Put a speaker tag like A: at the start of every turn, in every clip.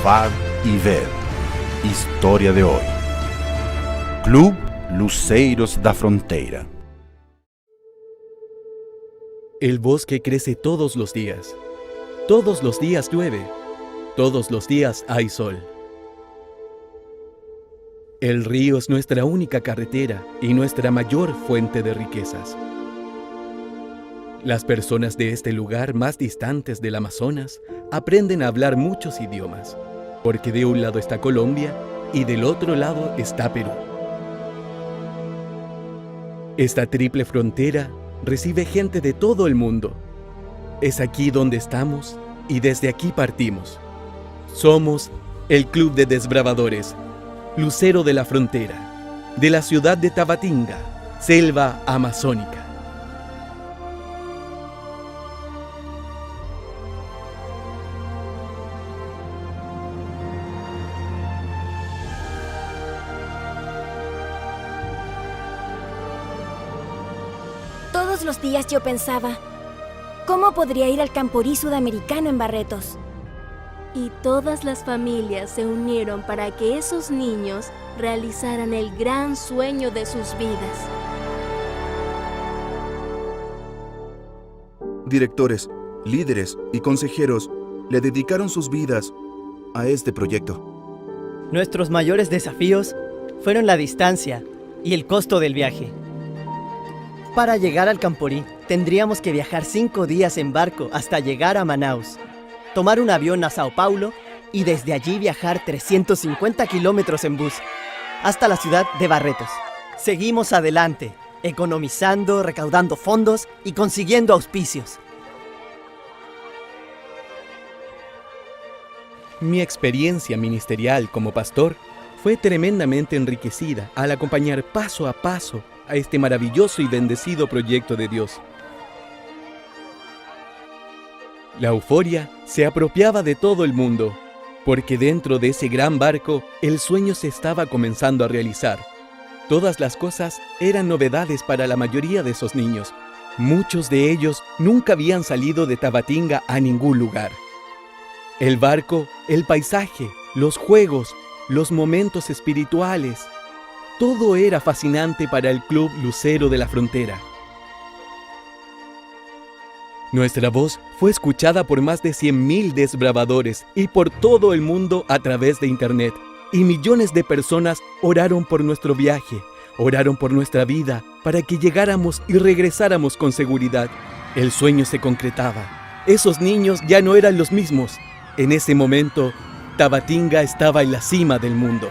A: Provad y ved. Historia de hoy. Club Luceiros da Fronteira.
B: El bosque crece todos los días. Todos los días llueve. Todos los días hay sol. El río es nuestra única carretera y nuestra mayor fuente de riquezas. Las personas de este lugar más distantes del Amazonas aprenden a hablar muchos idiomas, porque de un lado está Colombia y del otro lado está Perú. Esta triple frontera recibe gente de todo el mundo. Es aquí donde estamos y desde aquí partimos. Somos el Club de Desbravadores, Lucero de la Frontera, de la ciudad de Tabatinga, selva amazónica.
C: Todos los días yo pensaba, ¿cómo podría ir al Camporí sudamericano en Barretos?
D: Y todas las familias se unieron para que esos niños realizaran el gran sueño de sus vidas.
E: Directores, líderes y consejeros le dedicaron sus vidas a este proyecto.
F: Nuestros mayores desafíos fueron la distancia y el costo del viaje. Para llegar al Camporí, tendríamos que viajar 5 días en barco hasta llegar a Manaus, tomar un avión a Sao Paulo y desde allí viajar 350 kilómetros en bus hasta la ciudad de Barretos. Seguimos adelante, economizando, recaudando fondos y consiguiendo auspicios.
B: Mi experiencia ministerial como pastor fue tremendamente enriquecida al acompañar paso a paso a este maravilloso y bendecido proyecto de Dios. La euforia se apropiaba de todo el mundo, porque dentro de ese gran barco el sueño se estaba comenzando a realizar. Todas las cosas eran novedades para la mayoría de esos niños. Muchos de ellos nunca habían salido de Tabatinga a ningún lugar. El barco, el paisaje, los juegos, los momentos espirituales, todo era fascinante para el Club Lucero de la Frontera. Nuestra voz fue escuchada por más de 100,000 desbravadores y por todo el mundo a través de Internet. Y millones de personas oraron por nuestro viaje, oraron por nuestra vida, para que llegáramos y regresáramos con seguridad. El sueño se concretaba. Esos niños ya no eran los mismos. En ese momento, Tabatinga estaba en la cima del mundo.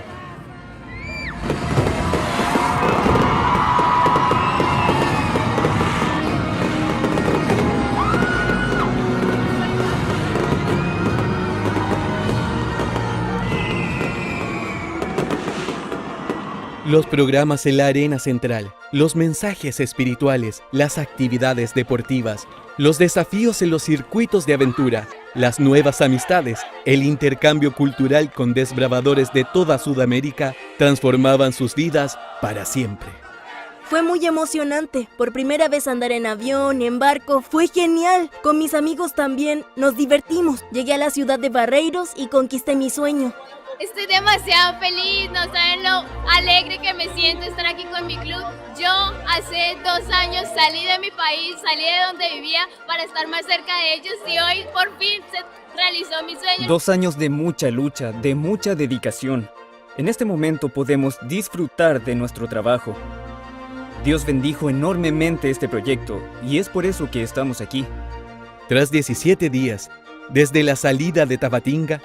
B: Los programas en la arena central, los mensajes espirituales, las actividades deportivas, los desafíos en los circuitos de aventura, las nuevas amistades, el intercambio cultural con desbravadores de toda Sudamérica transformaban sus vidas para siempre.
D: Fue muy emocionante. Por primera vez andar en avión, en barco, fue genial. Con mis amigos también nos divertimos. Llegué a la ciudad de Barreiros y conquisté mi sueño.
G: Estoy demasiado feliz, no saben lo alegre que me siento estar aquí con mi club. Yo hace 2 años salí de mi país, salí de donde vivía para estar más cerca de ellos y hoy por fin se realizó mi sueño.
H: 2 años de mucha lucha, de mucha dedicación. En este momento podemos disfrutar de nuestro trabajo. Dios bendijo enormemente este proyecto y es por eso que estamos aquí.
B: Tras 17 días, desde la salida de Tabatinga,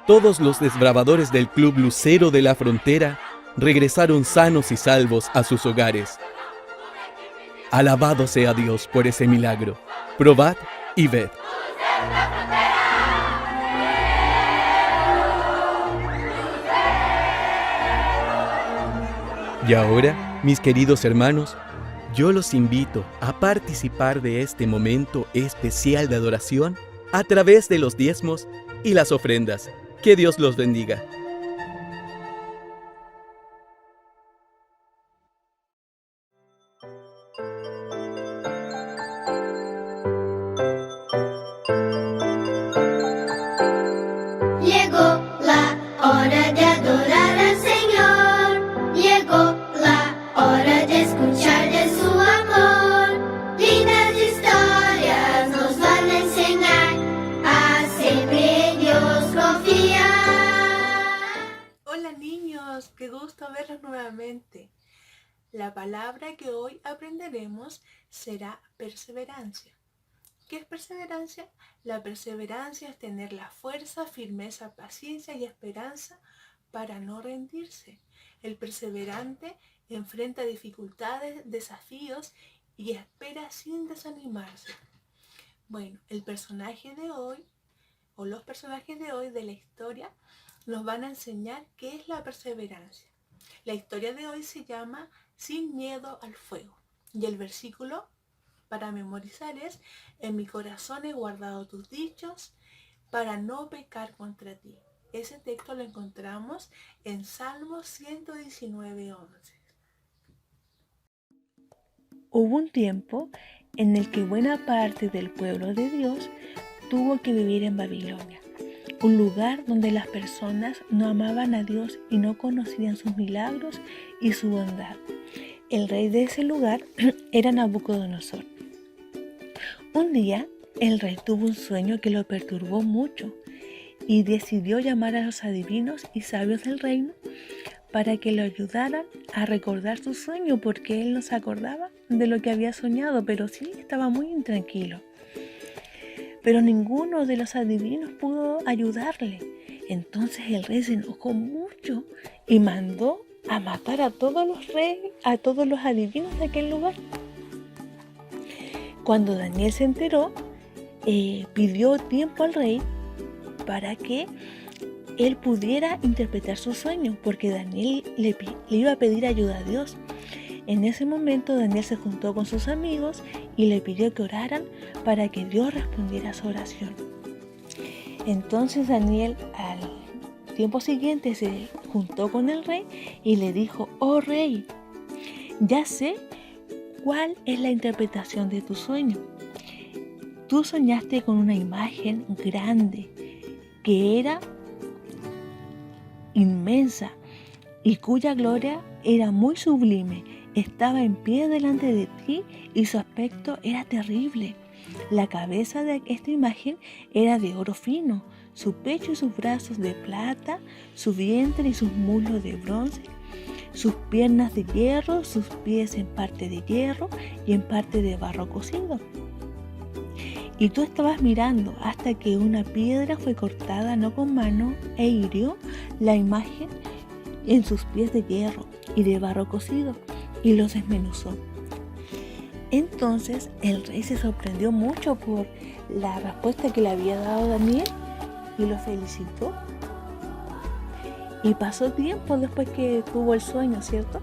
B: todos los desbravadores del Club Lucero de la Frontera regresaron sanos y salvos a sus hogares. Alabado sea Dios por ese milagro. Probad y ved. Y ahora, mis queridos hermanos, yo los invito a participar de este momento especial de adoración a través de los diezmos y las ofrendas. Que Dios los bendiga.
I: Llegó la niños, qué gusto verlos nuevamente. La palabra que hoy aprenderemos será perseverancia. ¿Qué es perseverancia? La perseverancia es tener la fuerza, firmeza, paciencia y esperanza para no rendirse. El perseverante enfrenta dificultades, desafíos y espera sin desanimarse. Bueno, el personaje de hoy, o los personajes de hoy de la historia, nos van a enseñar qué es la perseverancia. La historia de hoy se llama Sin miedo al fuego. Y el versículo para memorizar es: en mi corazón he guardado tus dichos para no pecar contra ti. Ese texto lo encontramos en Salmos 119:11.
J: Hubo un tiempo en el que buena parte del pueblo de Dios tuvo que vivir en Babilonia, un lugar donde las personas no amaban a Dios y no conocían sus milagros y su bondad. El rey de ese lugar era Nabucodonosor. Un día, el rey tuvo un sueño que lo perturbó mucho y decidió llamar a los adivinos y sabios del reino para que lo ayudaran a recordar su sueño, porque él no se acordaba de lo que había soñado, pero sí estaba muy intranquilo. Pero ninguno de los adivinos pudo ayudarle. Entonces el rey se enojó mucho y mandó a matar a todos los adivinos de aquel lugar. Cuando Daniel se enteró, pidió tiempo al rey para que él pudiera interpretar su sueño, porque Daniel le iba a pedir ayuda a Dios. En ese momento Daniel se juntó con sus amigos y le pidió que oraran para que Dios respondiera a su oración. Entonces Daniel al tiempo siguiente se juntó con el rey y le dijo: oh rey, ya sé cuál es la interpretación de tu sueño. Tú soñaste con una imagen grande que era inmensa y cuya gloria era muy sublime. Estaba en pie delante de ti y su aspecto era terrible. La cabeza de esta imagen era de oro fino, su pecho y sus brazos de plata, su vientre y sus muslos de bronce, sus piernas de hierro, sus pies en parte de hierro y en parte de barro cocido. Y tú estabas mirando hasta que una piedra fue cortada no con mano e hirió la imagen en sus pies de hierro y de barro cocido y los desmenuzó. Entonces el rey se sorprendió mucho por la respuesta que le había dado Daniel y lo felicitó. Y pasó tiempo después que tuvo el sueño, ¿cierto?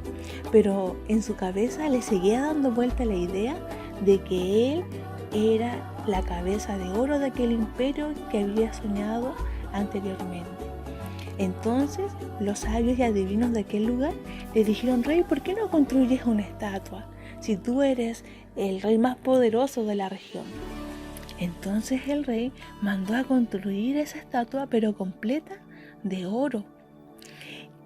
J: Pero en su cabeza le seguía dando vuelta la idea de que él era la cabeza de oro de aquel imperio que había soñado anteriormente. Entonces los sabios y adivinos de aquel lugar le dijeron: rey, ¿por qué no construyes una estatua si tú eres el rey más poderoso de la región? Entonces el rey mandó a construir esa estatua, pero completa de oro.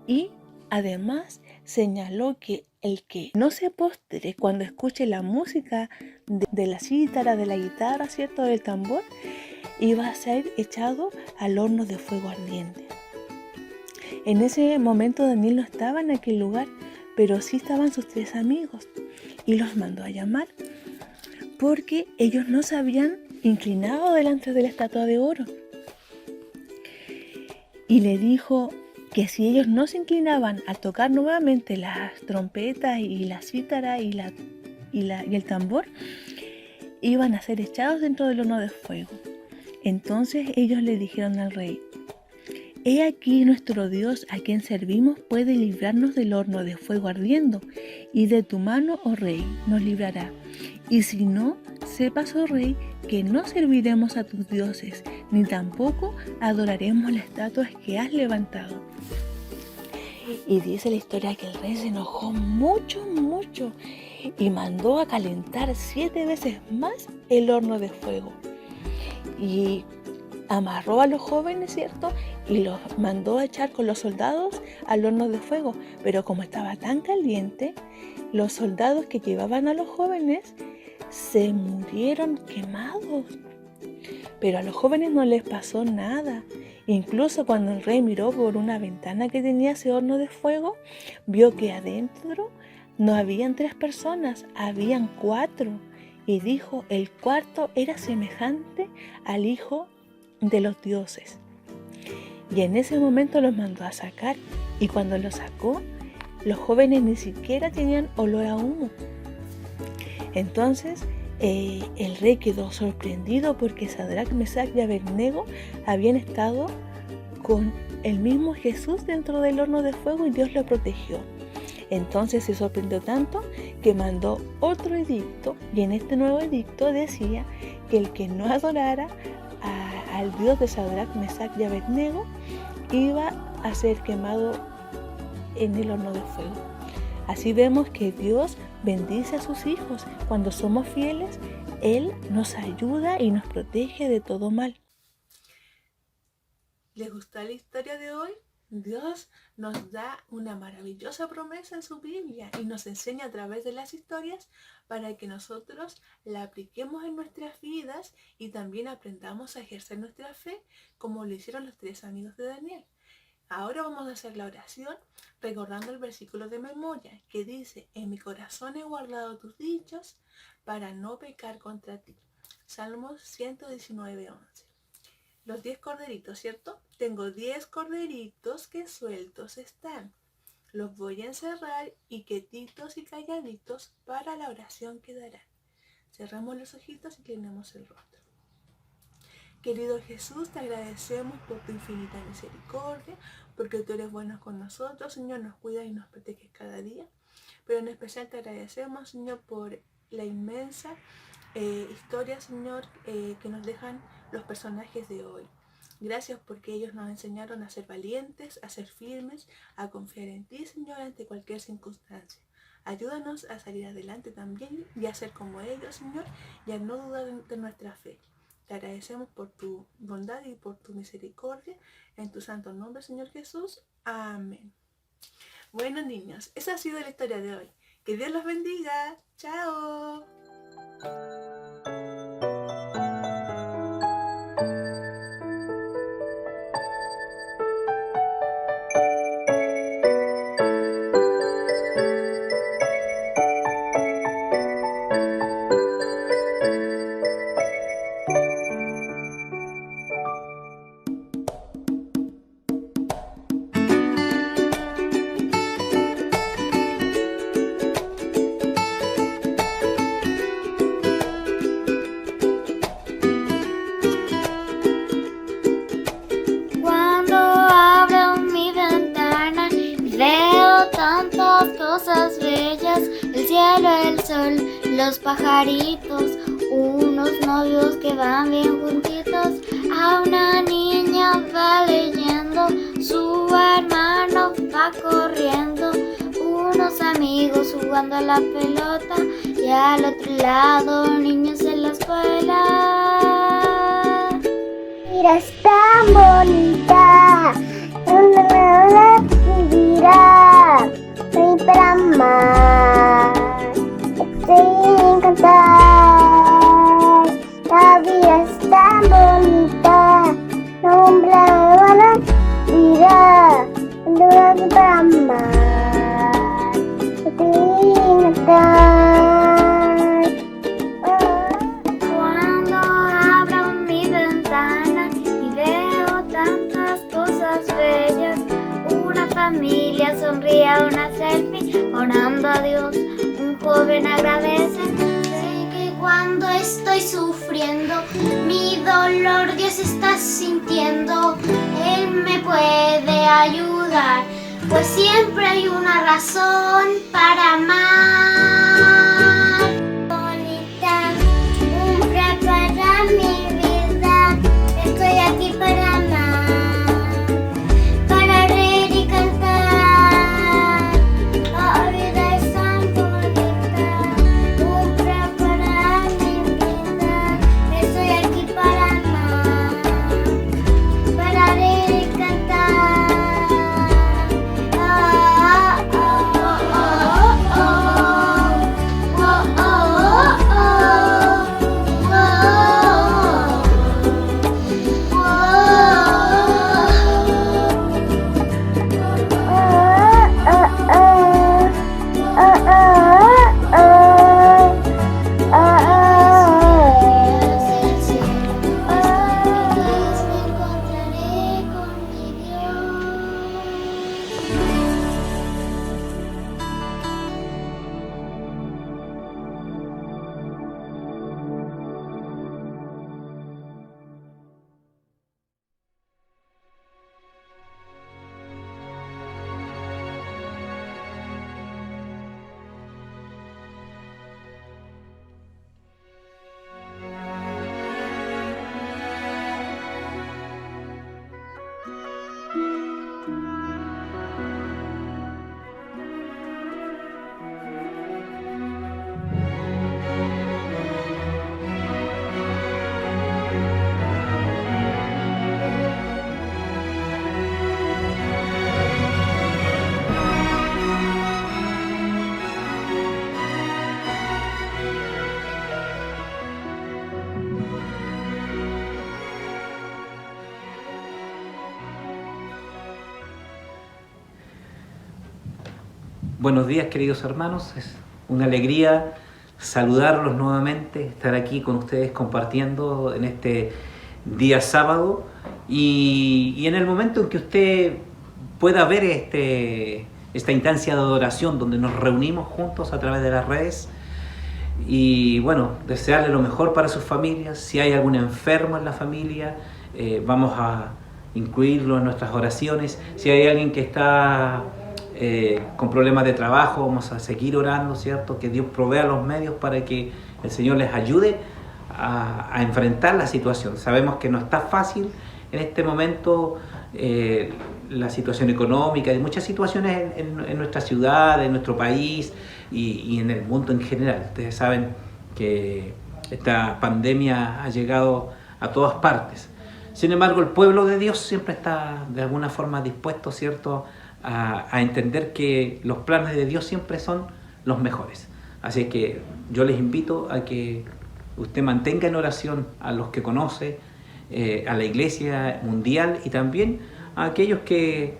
J: Y además señaló que el que no se postre cuando escuche la música de la cítara, de la guitarra, ¿cierto?, del tambor, iba a ser echado al horno de fuego ardiente. En ese momento Daniel no estaba en aquel lugar, pero sí estaban sus 3 amigos y los mandó a llamar porque ellos no se habían inclinado delante de la estatua de oro. Y le dijo que si ellos no se inclinaban a tocar nuevamente las trompetas y la cítara y el tambor, iban a ser echados dentro del horno de fuego. Entonces ellos le dijeron al rey: he aquí nuestro Dios a quien servimos puede librarnos del horno de fuego ardiendo, y de tu mano, oh rey, nos librará. Y si no, sepas, oh rey, que no serviremos a tus dioses, ni tampoco adoraremos las estatuas que has levantado. Y dice la historia que el rey se enojó mucho y mandó a calentar 7 veces más el horno de fuego. Y amarró a los jóvenes, ¿cierto?, y los mandó a echar con los soldados al horno de fuego. Pero como estaba tan caliente, los soldados que llevaban a los jóvenes se murieron quemados. Pero a los jóvenes no les pasó nada Incluso cuando el rey miró por una ventana que tenía ese horno de fuego, vio que adentro no habían 3 personas, habían 4. Y dijo, el cuarto era semejante al hijo de los dioses. Y en ese momento los mandó a sacar. Y cuando los sacó, los jóvenes ni siquiera tenían olor a humo. Entonces el rey quedó sorprendido porque Sadrach, Mesach y Abednego habían estado con el mismo Jesús dentro del horno de fuego y Dios lo protegió. Entonces se sorprendió tanto que mandó otro edicto, y en este nuevo edicto decía que el que no adorara al Dios de Sadrach, Mesach y Abednego iba a ser quemado en el horno de fuego. Así vemos que Dios bendice a sus hijos. Cuando somos fieles, Él nos ayuda y nos protege de todo mal.
I: ¿Les gustó la historia de hoy? Dios nos da una maravillosa promesa en su Biblia y nos enseña a través de las historias para que nosotros la apliquemos en nuestras vidas y también aprendamos a ejercer nuestra fe como lo hicieron los 3 amigos de Daniel. Ahora vamos a hacer la oración recordando el versículo de memoria que dice: en mi corazón he guardado tus dichos para no pecar contra ti. Salmos 119:11. Los 10 corderitos, ¿cierto? Tengo 10 corderitos que sueltos están. Los voy a encerrar y quietitos y calladitos para la oración que darán. Cerramos los ojitos y inclinemos el rostro. Querido Jesús, te agradecemos por tu infinita misericordia, porque tú eres bueno con nosotros, Señor, nos cuidas y nos proteges cada día. Pero en especial te agradecemos, Señor, por la inmensa historia, Señor, que nos dejan los personajes de hoy. Gracias porque ellos nos enseñaron a ser valientes, a ser firmes, a confiar en ti, Señor, ante cualquier circunstancia. Ayúdanos a salir adelante también y a ser como ellos, Señor, y a no dudar de nuestra fe. Te agradecemos por tu bondad y por tu misericordia. En tu santo nombre, Señor Jesús. Amén. Bueno, niños, esa ha sido la historia de hoy. Que Dios los bendiga. ¡Chao!
K: El sol, los pajaritos, unos novios que van bien juntitos. A una niña va leyendo, su hermano va corriendo. Unos amigos jugando a la pelota y al otro lado niños en la escuela.
L: Mira, es tan bonita, donde me van a vivirá, soy para amar. Estoy encantar, la vida es tan bonita, no me van a mirar, no me para amar, estoy encantar.
K: Cuando abro mi ventana y veo tantas cosas bellas, una familia sonríe a una selfie, orando a Dios. Joven agradece. Sé que cuando estoy sufriendo, mi dolor Dios está sintiendo. Él me puede ayudar, pues siempre hay una razón para amar. Bonita, prepara mi vida, estoy aquí para amar, para reír y cantar. La vida es
M: Buenos días, queridos hermanos. Es una alegría saludarlos nuevamente, estar aquí con ustedes compartiendo en este día sábado y en el momento en que usted pueda ver esta instancia de adoración donde nos reunimos juntos a través de las redes. Y bueno, desearle lo mejor para sus familias. Si hay algún enfermo en la familia, vamos a incluirlo en nuestras oraciones. Si hay alguien que está con problemas de trabajo, vamos a seguir orando, ¿cierto? Que Dios provea los medios para que el Señor les ayude a enfrentar la situación. Sabemos que no está fácil en este momento la situación económica, hay muchas situaciones en nuestra ciudad, en nuestro país y en el mundo en general. Ustedes saben que esta pandemia ha llegado a todas partes. Sin embargo, el pueblo de Dios siempre está de alguna forma dispuesto, ¿cierto?, a entender que los planes de Dios siempre son los mejores. Así que yo les invito a que usted mantenga en oración a los que conoce, a la Iglesia Mundial y también a aquellos que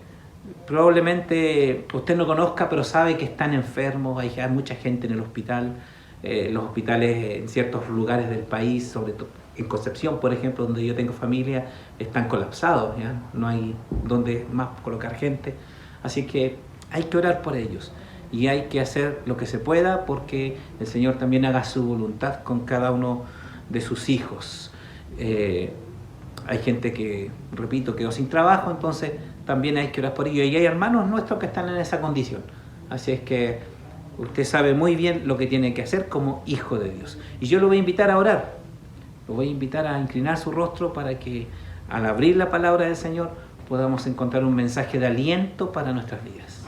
M: probablemente usted no conozca, pero sabe que están enfermos. Hay mucha gente en el hospital, los hospitales en ciertos lugares del país, sobre todo en Concepción, por ejemplo, donde yo tengo familia, están colapsados, ¿ya? No hay donde más colocar gente. Así que hay que orar por ellos y hay que hacer lo que se pueda porque el Señor también haga su voluntad con cada uno de sus hijos. Hay gente que, repito, quedó sin trabajo, entonces también hay que orar por ellos. Y hay hermanos nuestros que están en esa condición. Así es que usted sabe muy bien lo que tiene que hacer como hijo de Dios. Y yo lo voy a invitar a orar. Lo voy a invitar a inclinar su rostro para que al abrir la palabra del Señor podamos encontrar un mensaje de aliento para nuestras vidas.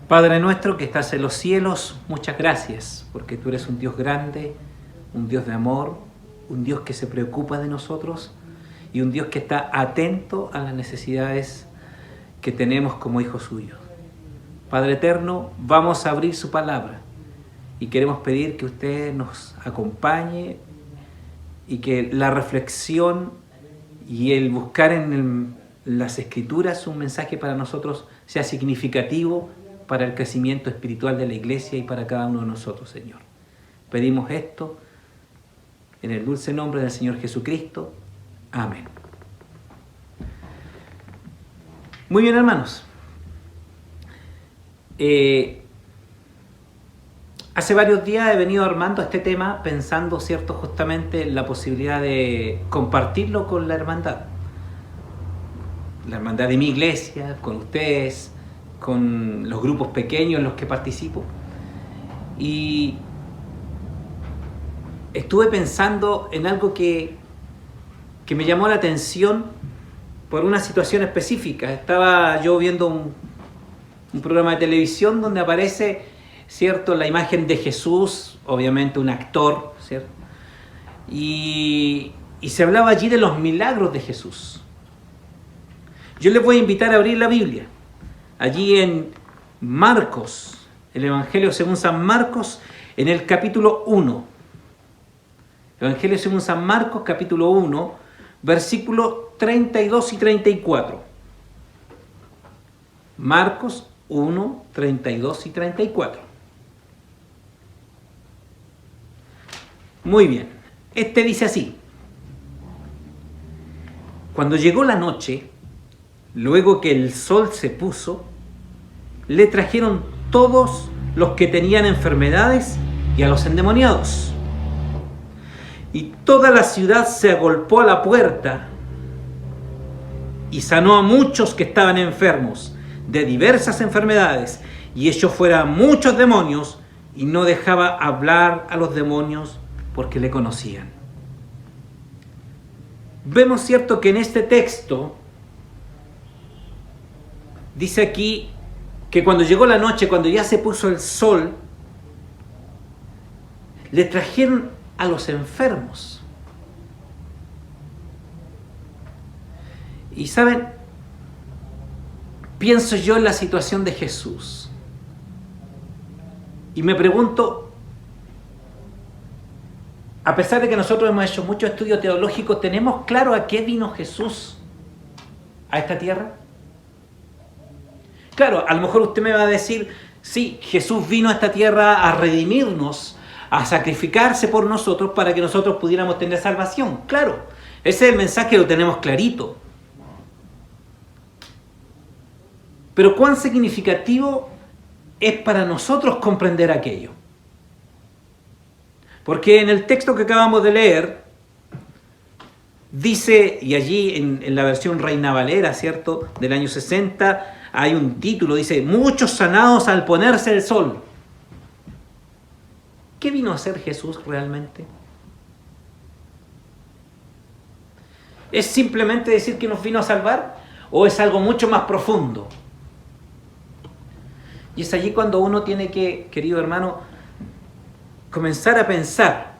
M: Padre nuestro que estás en los cielos, muchas gracias porque tú eres un Dios grande, un Dios de amor, un Dios que se preocupa de nosotros y un Dios que está atento a las necesidades que tenemos como hijos suyos. Padre eterno, vamos a abrir su palabra y queremos pedir que usted nos acompañe y que la reflexión y el buscar en las Escrituras un mensaje para nosotros sea significativo para el crecimiento espiritual de la Iglesia y para cada uno de nosotros, Señor. Pedimos esto en el dulce nombre del Señor Jesucristo. Amén. Muy bien, hermanos. Hace varios días he venido armando este tema pensando, ¿cierto?, justamente en la posibilidad de compartirlo con la hermandad de mi iglesia, con ustedes, con los grupos pequeños en los que participo. Y estuve pensando en algo que me llamó la atención por una situación específica. Estaba yo viendo un programa de televisión donde aparece, ¿cierto?, la imagen de Jesús, obviamente un actor, ¿cierto? Y se hablaba allí de los milagros de Jesús. Yo les voy a invitar a abrir la Biblia. Allí en Marcos, el Evangelio según San Marcos, en el capítulo 1. Evangelio según San Marcos, capítulo 1, versículos 32 y 34. Marcos 1, 32 y 34. Muy bien, este dice así: cuando llegó la noche, luego que el sol se puso, le trajeron todos los que tenían enfermedades y a los endemoniados. Y toda la ciudad se agolpó a la puerta y sanó a muchos que estaban enfermos de diversas enfermedades y echó fuera muchos demonios y no dejaba hablar a los demonios porque le conocían. Vemos, cierto, que en este texto dice aquí que cuando llegó la noche, cuando ya se puso el sol, le trajeron a los enfermos. Y saben, pienso yo en la situación de Jesús y me pregunto, a pesar de que nosotros hemos hecho mucho estudio teológico, ¿tenemos claro a qué vino Jesús a esta tierra? Claro, a lo mejor usted me va a decir, sí, Jesús vino a esta tierra a redimirnos, a sacrificarse por nosotros para que nosotros pudiéramos tener salvación. Claro, ese es el mensaje, lo tenemos clarito. Pero cuán significativo es para nosotros comprender aquello. Porque en el texto que acabamos de leer, dice, y allí en la versión Reina Valera, ¿cierto?, del año 60, hay un título, dice, muchos sanados al ponerse el sol. ¿Qué vino a hacer Jesús realmente? ¿Es simplemente decir que nos vino a salvar? ¿O es algo mucho más profundo? Y es allí cuando uno tiene que, querido hermano, comenzar a pensar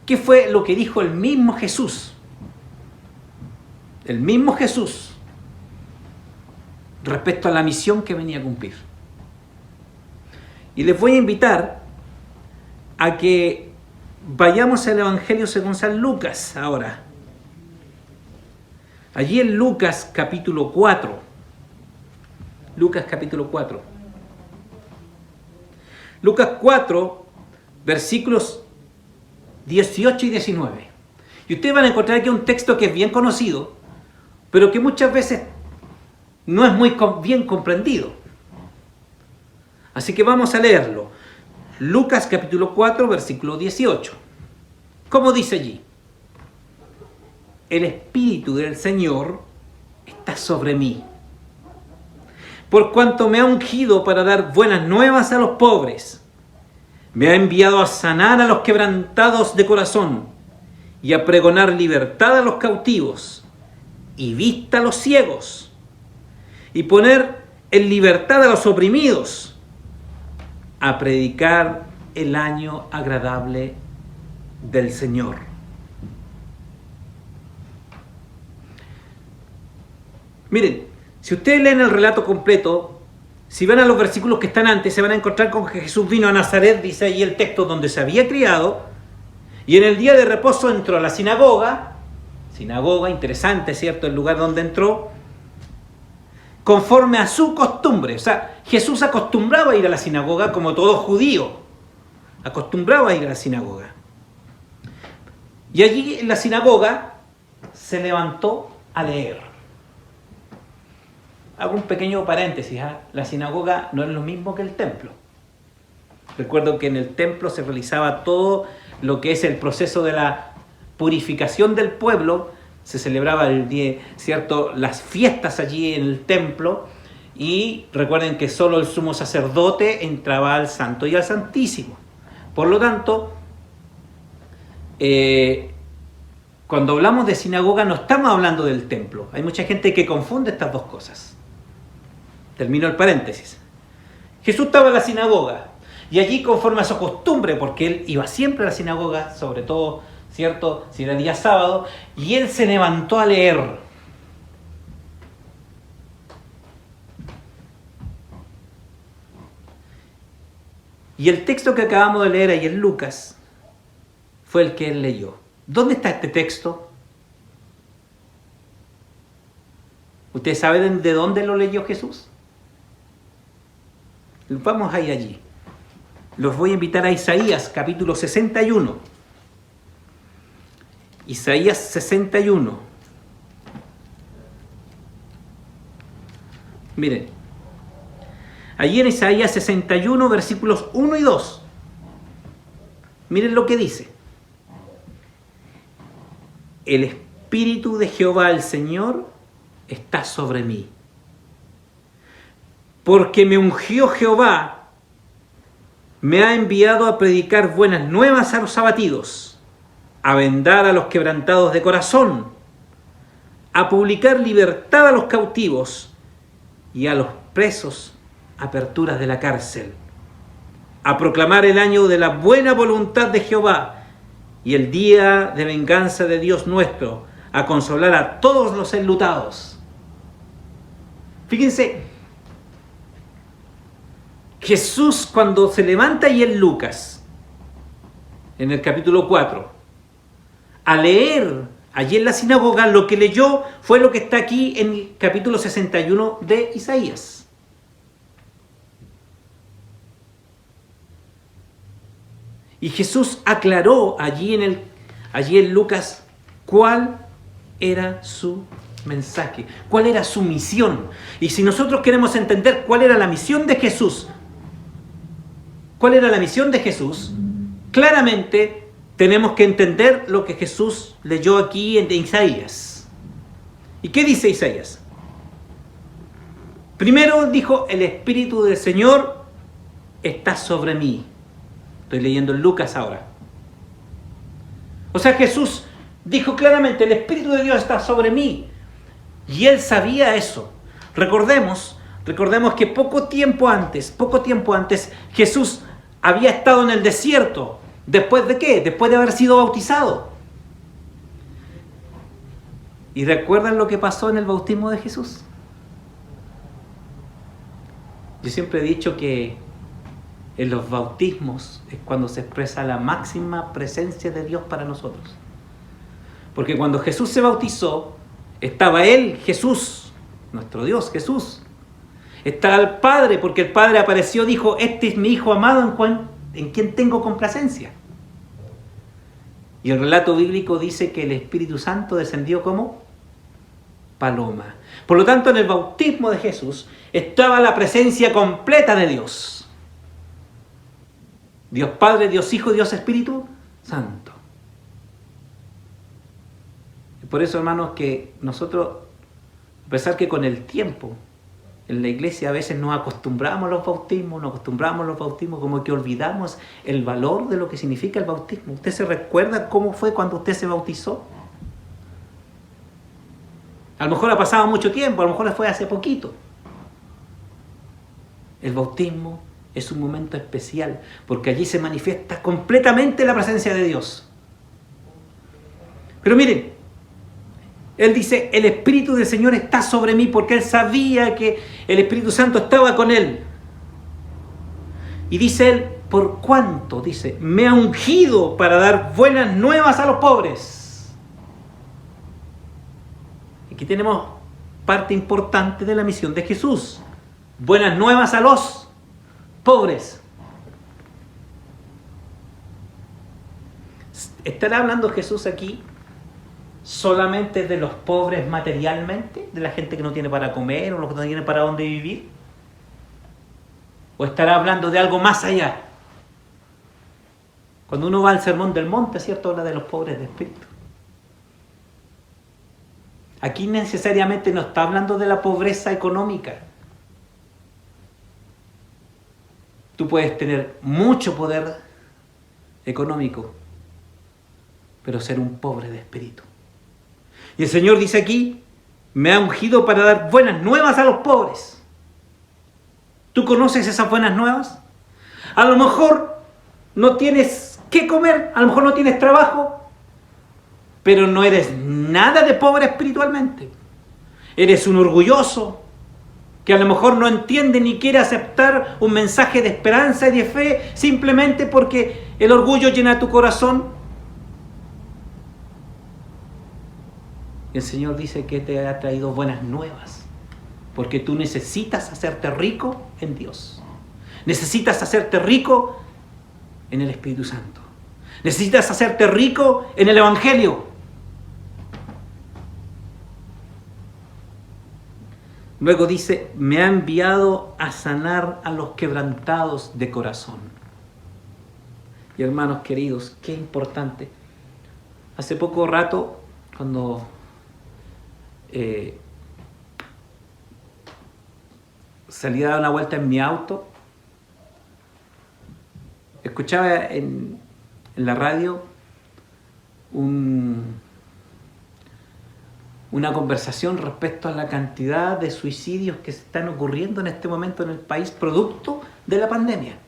M: qué fue lo que dijo el mismo Jesús. El mismo Jesús respecto a la misión que venía a cumplir. Y les voy a invitar a que vayamos al Evangelio según San Lucas ahora. Allí en Lucas capítulo 4. Lucas capítulo 4. Lucas 4, versículos 18 y 19. Y ustedes van a encontrar aquí un texto que es bien conocido, pero que muchas veces no es muy bien comprendido. Así que vamos a leerlo. Lucas capítulo 4, versículo 18. ¿Cómo dice allí? El Espíritu del Señor está sobre mí, por cuanto me ha ungido para dar buenas nuevas a los pobres. Me ha enviado a sanar a los quebrantados de corazón y a pregonar libertad a los cautivos y vista a los ciegos y poner en libertad a los oprimidos, a predicar el año agradable del Señor. Miren, si ustedes leen el relato completo, si van a los versículos que están antes, se van a encontrar con que Jesús vino a Nazaret, dice ahí el texto, donde se había criado, y en el día de reposo entró a la sinagoga, interesante, ¿cierto?, el lugar donde entró, conforme a su costumbre. O sea, Jesús acostumbraba a ir a la sinagoga como todo judío, acostumbraba a ir a la sinagoga. Y allí en la sinagoga se levantó a leer. Hago un pequeño paréntesis, la sinagoga no es lo mismo que el templo. Recuerdo que en el templo se realizaba todo lo que es el proceso de la purificación del pueblo, se celebraba el día, ¿cierto?, las fiestas allí en el templo, y recuerden que solo el sumo sacerdote entraba al santo y al santísimo. Por lo tanto, cuando hablamos de sinagoga no estamos hablando del templo. Hay mucha gente que confunde estas dos cosas. Termino el paréntesis. Jesús estaba en la sinagoga y allí, conforme a su costumbre, porque él iba siempre a la sinagoga, sobre todo, ¿cierto?, si era día sábado, y él se levantó a leer. Y el texto que acabamos de leer ahí en Lucas fue el que él leyó. ¿Dónde está este texto? ¿Ustedes saben de dónde lo leyó Jesús? Vamos a ir allí. Los voy a invitar a Isaías, capítulo 61. Isaías 61. Miren. Allí en Isaías 61, versículos 1 y 2. Miren lo que dice. El Espíritu de Jehová el Señor está sobre mí, porque me ungió Jehová, me ha enviado a predicar buenas nuevas a los abatidos, a vendar a los quebrantados de corazón, a publicar libertad a los cautivos y a los presos aperturas de la cárcel, a proclamar el año de la buena voluntad de Jehová y el día de venganza de Dios nuestro, a consolar a todos los enlutados. Fíjense, Jesús, cuando se levanta ahí en Lucas, en el capítulo 4, a leer allí en la sinagoga, lo que leyó fue lo que está aquí en el capítulo 61 de Isaías. Y Jesús aclaró allí en Lucas cuál era su mensaje, cuál era su misión. Y si nosotros queremos entender cuál era la misión de Jesús, claramente tenemos que entender lo que Jesús leyó aquí en Isaías. ¿Y qué dice Isaías? Primero dijo, el Espíritu del Señor está sobre mí. Estoy leyendo en Lucas ahora. O sea, Jesús dijo claramente, el Espíritu de Dios está sobre mí. Y él sabía eso. Recordemos que poco tiempo antes, Jesús había estado en el desierto. ¿Después de qué? Después de haber sido bautizado. ¿Y recuerdan lo que pasó en el bautismo de Jesús? Yo siempre he dicho que en los bautismos es cuando se expresa la máxima presencia de Dios para nosotros. Porque cuando Jesús se bautizó, estaba Él, Jesús, nuestro Dios, Jesús. Estaba el Padre, porque el Padre apareció, dijo, este es mi Hijo amado en quien tengo complacencia. Y el relato bíblico dice que el Espíritu Santo descendió como paloma. Por lo tanto, en el bautismo de Jesús estaba la presencia completa de Dios. Dios Padre, Dios Hijo, Dios Espíritu Santo. Y por eso, hermanos, que nosotros, a pesar que con el tiempo, en la iglesia a veces nos acostumbramos a los bautismos, como que olvidamos el valor de lo que significa el bautismo. ¿Usted se recuerda cómo fue cuando usted se bautizó? A lo mejor ha pasado mucho tiempo, a lo mejor fue hace poquito. El bautismo es un momento especial, porque allí se manifiesta completamente la presencia de Dios. Pero miren, él dice, el Espíritu del Señor está sobre mí, porque él sabía que el Espíritu Santo estaba con él. Y dice él, ¿por cuánto? Dice, me ha ungido para dar buenas nuevas a los pobres. Aquí tenemos parte importante de la misión de Jesús. Buenas nuevas a los pobres. ¿Estará hablando Jesús aquí solamente de los pobres materialmente? ¿De la gente que no tiene para comer o los que no tienen para dónde vivir? ¿O estará hablando de algo más allá? Cuando uno va al Sermón del Monte, ¿cierto? Habla de los pobres de espíritu. Aquí necesariamente no está hablando de la pobreza económica. Tú puedes tener mucho poder económico, pero ser un pobre de espíritu. Y el Señor dice aquí, me ha ungido para dar buenas nuevas a los pobres. ¿Tú conoces esas buenas nuevas? A lo mejor no tienes qué comer, a lo mejor no tienes trabajo, pero no eres nada de pobre espiritualmente. Eres un orgulloso, que a lo mejor no entiende ni quiere aceptar un mensaje de esperanza y de fe simplemente porque el orgullo llena tu corazón. Y el Señor dice que te ha traído buenas nuevas, porque tú necesitas hacerte rico en Dios. Necesitas hacerte rico en el Espíritu Santo. Necesitas hacerte rico en el Evangelio. Luego dice, me ha enviado a sanar a los quebrantados de corazón. Y hermanos queridos, qué importante. Hace poco rato, cuando salí a dar una vuelta en mi auto, escuchaba en la radio una conversación respecto a la cantidad de suicidios que se están ocurriendo en este momento en el país producto de la pandemia.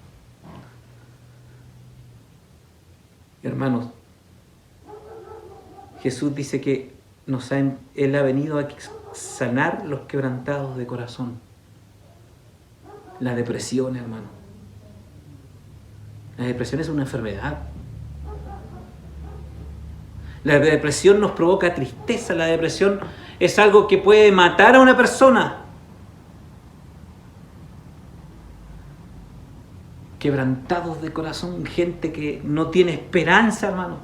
M: Hermanos, Jesús dice que Él ha venido a sanar los quebrantados de corazón. La depresión, hermano. La depresión es una enfermedad. La depresión nos provoca tristeza, la depresión es algo que puede matar a una persona. Quebrantados de corazón, gente que no tiene esperanza, hermano.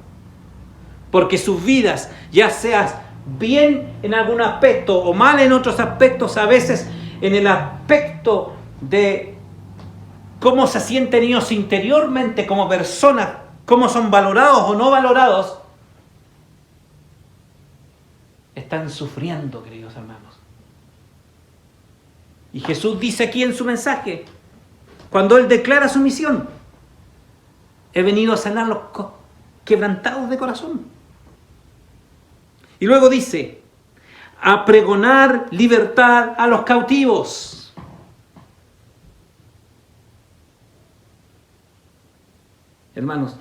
M: Porque sus vidas, ya seas bien en algún aspecto o mal en otros aspectos, a veces en el aspecto de cómo se sienten ellos interiormente como personas, cómo son valorados o no valorados, están sufriendo, queridos hermanos. Y Jesús dice aquí en su mensaje, cuando Él declara su misión, he venido a sanar los quebrantados de corazón. Y luego dice, a pregonar libertad a los cautivos. Hermanos,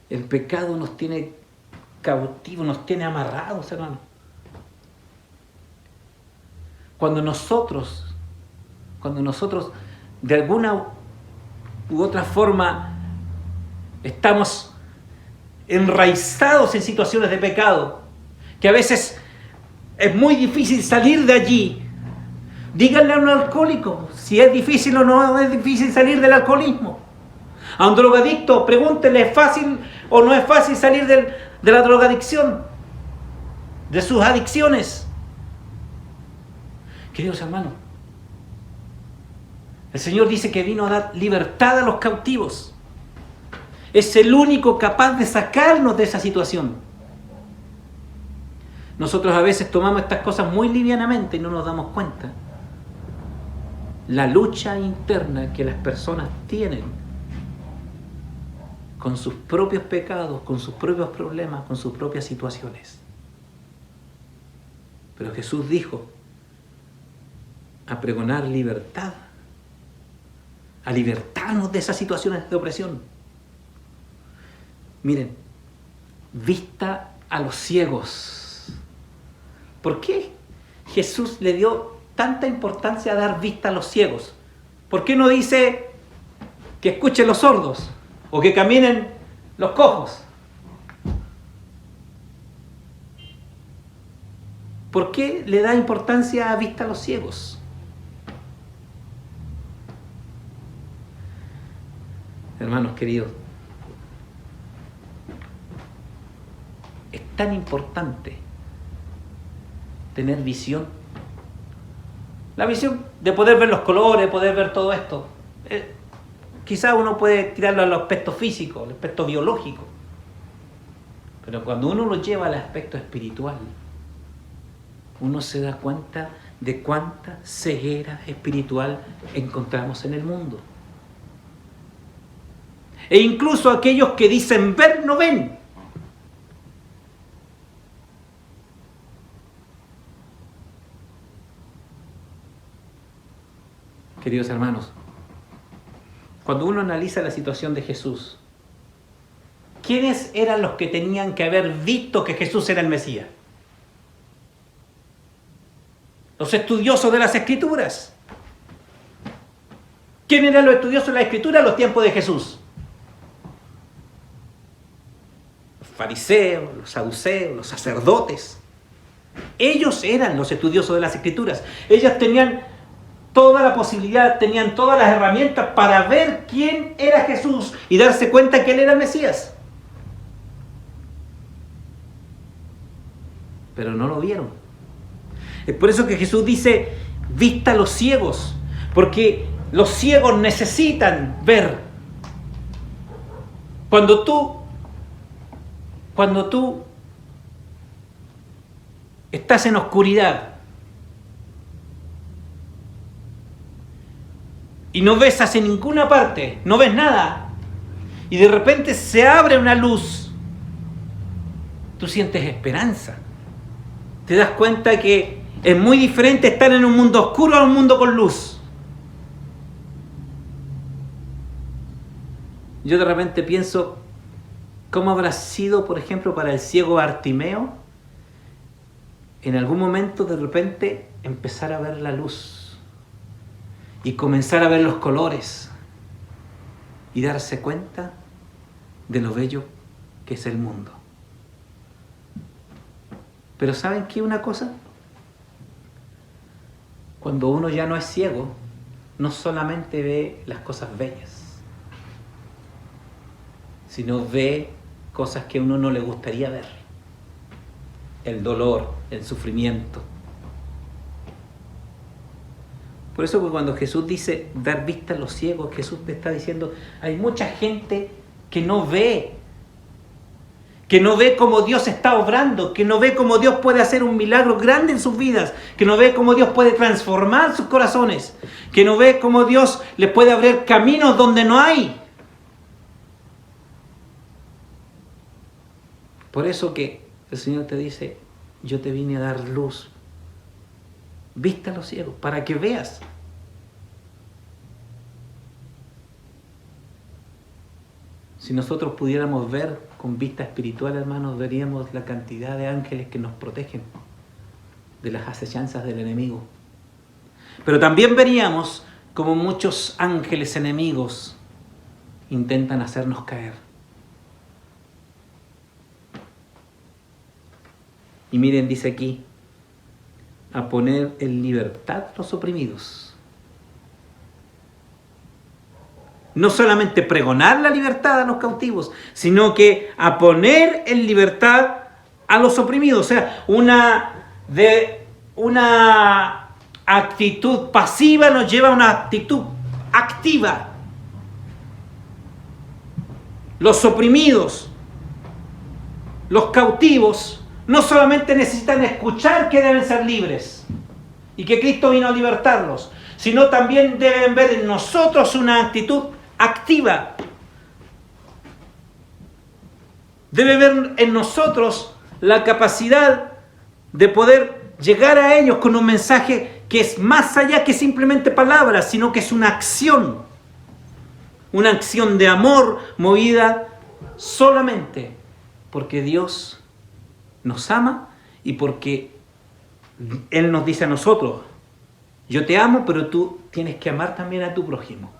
M: el pecado nos tiene cautivos, nos tiene amarrados, hermanos. Cuando nosotros de alguna u otra forma estamos enraizados en situaciones de pecado, que a veces es muy difícil salir de allí. Díganle a un alcohólico si es difícil o no es difícil salir del alcoholismo. A un drogadicto, pregúntenle, ¿es fácil o no es fácil salir de la drogadicción? De sus adicciones. Queridos hermanos, el Señor dice que vino a dar libertad a los cautivos. Es el único capaz de sacarnos de esa situación. Nosotros a veces tomamos estas cosas muy livianamente y no nos damos cuenta. La lucha interna que las personas tienen con sus propios pecados, con sus propios problemas, con sus propias situaciones. Pero Jesús dijo a pregonar libertad, a libertarnos de esas situaciones de opresión. Miren, vista a los ciegos. ¿Por qué Jesús le dio tanta importancia a dar vista a los ciegos? ¿Por qué no dice que escuchen los sordos o que caminen los cojos? ¿Por qué le da importancia a vista a los ciegos? Hermanos queridos, es tan importante tener visión. La visión de poder ver los colores, poder ver todo esto. Quizás uno puede tirarlo al aspecto físico, al aspecto biológico. Pero cuando uno lo lleva al aspecto espiritual, uno se da cuenta de cuánta ceguera espiritual encontramos en el mundo. E incluso aquellos que dicen ver, no ven. Queridos hermanos, cuando uno analiza la situación de Jesús, ¿quiénes eran los que tenían que haber visto que Jesús era el Mesías? Los estudiosos de las Escrituras. ¿Quién eran los estudiosos de las Escrituras en los tiempos de Jesús? Los fariseos, los saduceos, los sacerdotes. Ellos eran los estudiosos de las Escrituras. Ellos tenían toda la posibilidad, tenían todas las herramientas para ver quién era Jesús y darse cuenta que Él era el Mesías. Pero no lo vieron. Es por eso que Jesús dice, vista a los ciegos, porque los ciegos necesitan ver. Cuando tú estás en oscuridad y no ves hacia ninguna parte, no ves nada, y de repente se abre una luz, tú sientes esperanza. Te das cuenta que es muy diferente estar en un mundo oscuro a un mundo con luz. Yo de repente pienso, ¿cómo habrá sido, por ejemplo, para el ciego Bartimeo, en algún momento de repente empezar a ver la luz? Y comenzar a ver los colores y darse cuenta de lo bello que es el mundo. Pero ¿saben qué una cosa? Cuando uno ya no es ciego, no solamente ve las cosas bellas, sino ve cosas que a uno no le gustaría ver. El dolor, el sufrimiento. Por eso que cuando Jesús dice dar vista a los ciegos, Jesús te está diciendo, hay mucha gente que no ve cómo Dios está obrando, que no ve cómo Dios puede hacer un milagro grande en sus vidas, que no ve cómo Dios puede transformar sus corazones, que no ve cómo Dios les puede abrir caminos donde no hay. Por eso que el Señor te dice, yo te vine a dar luz. Vista a los ciegos, para que veas. Si nosotros pudiéramos ver con vista espiritual, hermanos, veríamos la cantidad de ángeles que nos protegen de las acechanzas del enemigo. Pero también veríamos como muchos ángeles enemigos intentan hacernos caer. Y miren, dice aquí, a poner en libertad a los oprimidos. No solamente pregonar la libertad a los cautivos, sino que a poner en libertad a los oprimidos. O sea, una actitud pasiva nos lleva a una actitud activa. Los oprimidos, los cautivos, no solamente necesitan escuchar que deben ser libres y que Cristo vino a libertarlos, sino también deben ver en nosotros una actitud activa. Debe ver en nosotros la capacidad de poder llegar a ellos con un mensaje que es más allá que simplemente palabras, sino que es una acción de amor movida solamente porque Dios nos ama y porque Él nos dice a nosotros, yo te amo, pero tú tienes que amar también a tu prójimo.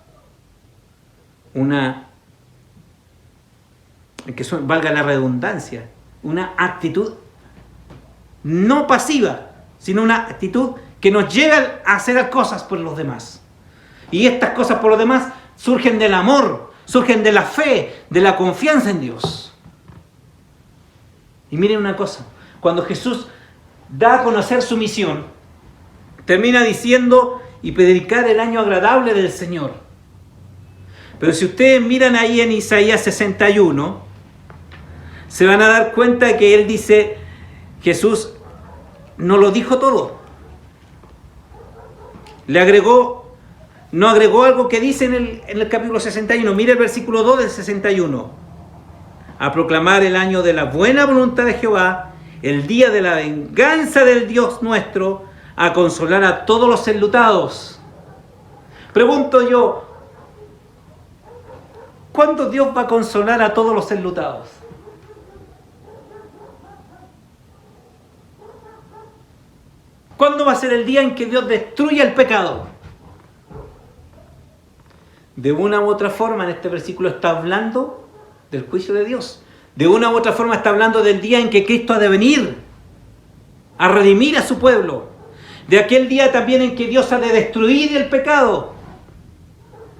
M: Valga la redundancia, una actitud no pasiva, sino una actitud que nos lleva a hacer cosas por los demás. Y estas cosas por los demás surgen del amor, surgen de la fe, de la confianza en Dios. Y miren una cosa, cuando Jesús da a conocer su misión, termina diciendo y predicar el año agradable del Señor. Pero si ustedes miran ahí en Isaías 61, se van a dar cuenta que Él dice, Jesús no lo dijo todo. No agregó algo que dice en el capítulo 61. Mire el versículo 2 del 61. A proclamar el año de la buena voluntad de Jehová, el día de la venganza del Dios nuestro, a consolar a todos los enlutados. Pregunto yo, ¿cuándo Dios va a consolar a todos los enlutados? ¿Cuándo va a ser el día en que Dios destruya el pecado? De una u otra forma, en este versículo está hablando del juicio de Dios. De una u otra forma está hablando del día en que Cristo ha de venir a redimir a su pueblo. De aquel día también en que Dios ha de destruir el pecado,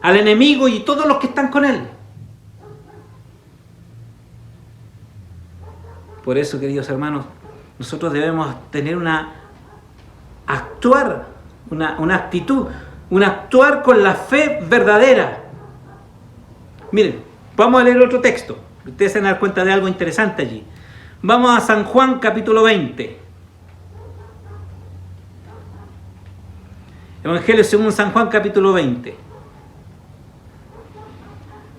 M: al enemigo y todos los que están con él. Por eso, queridos hermanos, nosotros debemos tener una actitud, un actuar con la fe verdadera. Miren, vamos a leer otro texto. Ustedes se van a dar cuenta de algo interesante allí. Vamos a San Juan capítulo 20. Evangelio según San Juan capítulo 20.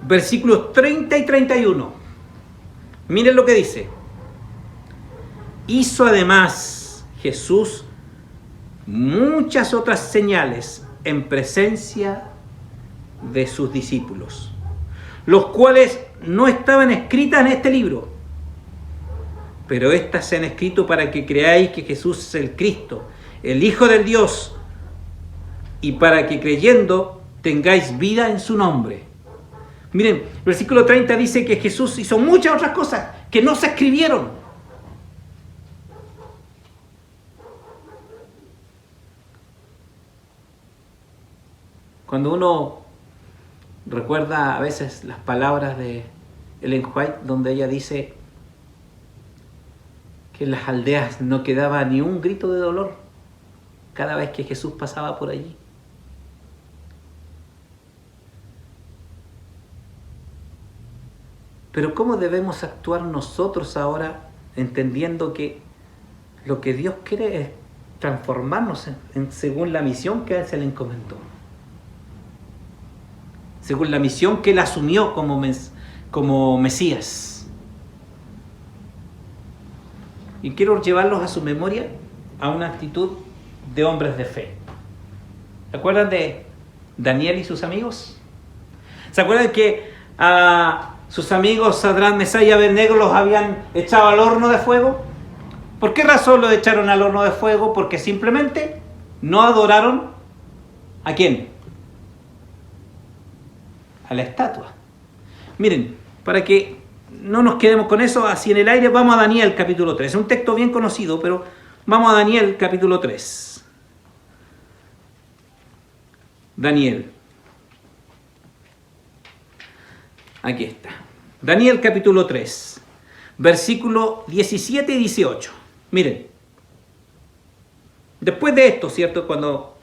M: Versículos 30 y 31. Miren lo que dice. Hizo además Jesús muchas otras señales en presencia de sus discípulos, los cuales no estaban escritas en este libro, pero estas se han escrito para que creáis que Jesús es el Cristo, el Hijo del Dios, y para que creyendo tengáis vida en su nombre. Miren, el versículo 30 dice que Jesús hizo muchas otras cosas que no se escribieron. Cuando uno recuerda a veces las palabras de Ellen White, donde ella dice que en las aldeas no quedaba ni un grito de dolor cada vez que Jesús pasaba por allí. Pero ¿cómo debemos actuar nosotros ahora, entendiendo que lo que Dios quiere es transformarnos según la misión que a Él se le encomendó? Según la misión que Él asumió como Mesías. Y quiero llevarlos a su memoria a una actitud de hombres de fe. ¿Se acuerdan de Daniel y sus amigos? ¿Se acuerdan que a sus amigos Sadrán, Mesach y Abednego los habían echado al horno de fuego? ¿Por qué razón los echaron al horno de fuego? Porque simplemente no adoraron ¿a quién? A la estatua. Miren, para que no nos quedemos con eso así en el aire, vamos a Daniel capítulo 3. Es un texto bien conocido, pero vamos a Daniel capítulo 3. Daniel. Aquí está. Daniel capítulo 3, versículo 17 y 18. Miren. Después de esto, ¿cierto? Cuando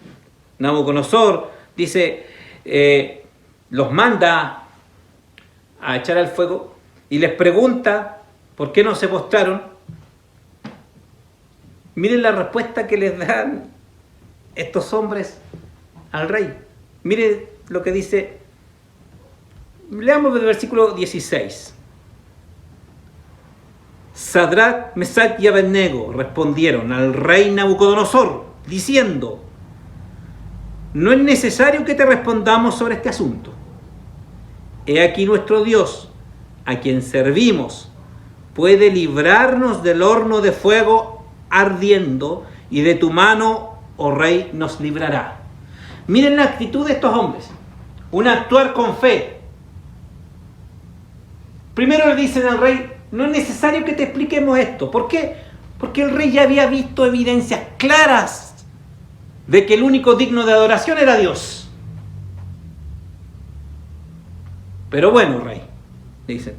M: Nabucodonosor dice, los manda a echar al fuego y les pregunta por qué no se postraron. Miren la respuesta que les dan estos hombres al rey. Miren lo que dice. Leamos el versículo 16. Sadrach, Mesach y Abednego respondieron al rey Nabucodonosor, diciendo: no es necesario que te respondamos sobre este asunto. He aquí nuestro Dios, a quien servimos, puede librarnos del horno de fuego ardiendo, y de tu mano, oh rey, nos librará. Miren la actitud de estos hombres, un actuar con fe. Primero le dicen al rey: no es necesario que te expliquemos esto. ¿Por qué? Porque el rey ya había visto evidencias claras de que el único digno de adoración era Dios. Pero bueno, rey, dicen,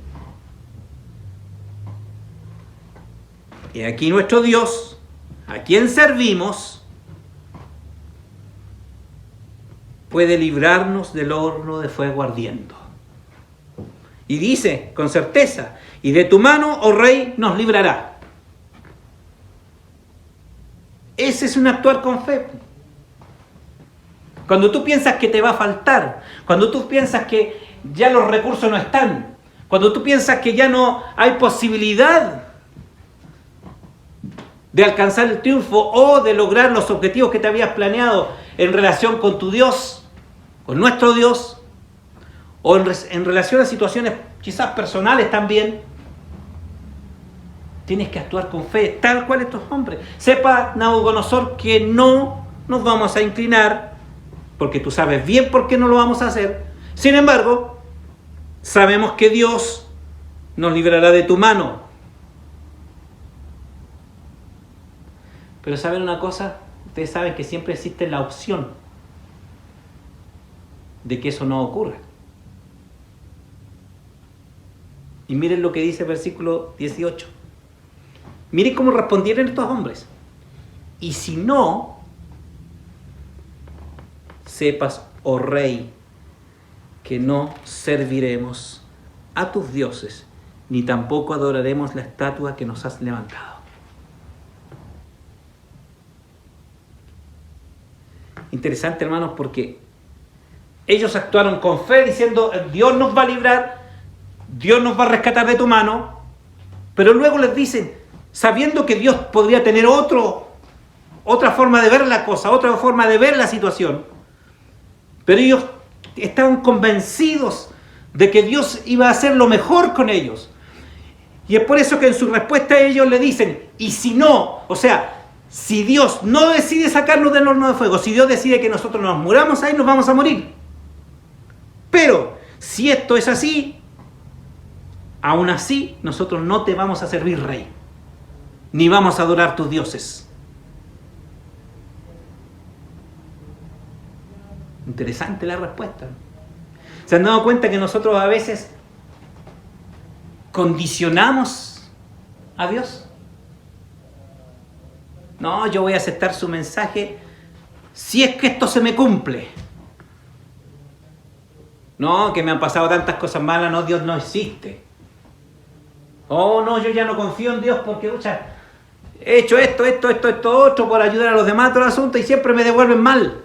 M: y aquí nuestro Dios, a quien servimos, puede librarnos del horno de fuego ardiendo. Y dice con certeza: y de tu mano, oh rey, nos librará. Ese es un actuar con fe. Cuando tú piensas que te va a faltar, cuando tú piensas que ya los recursos no están, cuando tú piensas que ya no hay posibilidad de alcanzar el triunfo o de lograr los objetivos que te habías planeado en relación con tu Dios, con nuestro Dios, o en relación a situaciones quizás personales también, tienes que actuar con fe, tal cual estos hombres. Sepa, Nabucodonosor, que no nos vamos a inclinar, porque tú sabes bien por qué no lo vamos a hacer. Sin embargo, sabemos que Dios nos librará de tu mano. Pero ¿saben una cosa? Ustedes saben que siempre existe la opción de que eso no ocurra. Y miren lo que dice el versículo 18. Miren cómo respondieron estos hombres. Y si no, sepas, oh rey, que no serviremos a tus dioses, ni tampoco adoraremos la estatua que nos has levantado. Interesante, hermanos, porque ellos actuaron con fe diciendo: Dios nos va a librar, Dios nos va a rescatar de tu mano. Pero luego les dicen, sabiendo que Dios podría tener otra forma de ver la cosa, otra forma de ver la situación, pero ellos estaban convencidos de que Dios iba a hacer lo mejor con ellos. Y es por eso que en su respuesta ellos le dicen: y si no, o sea, si Dios no decide sacarnos del horno de fuego, si Dios decide que nosotros nos muramos ahí, nos vamos a morir. Pero si esto es así, aún así nosotros no te vamos a servir, rey, ni vamos a adorar tus dioses. Interesante la respuesta. ¿Se han dado cuenta que nosotros a veces condicionamos a Dios? No, yo voy a aceptar su mensaje si es que esto se me cumple. No, que me han pasado tantas cosas malas, no, Dios no existe. Oh, no, yo ya no confío en Dios porque, he hecho esto, otro por ayudar a los demás, todo el asunto, y siempre me devuelven mal.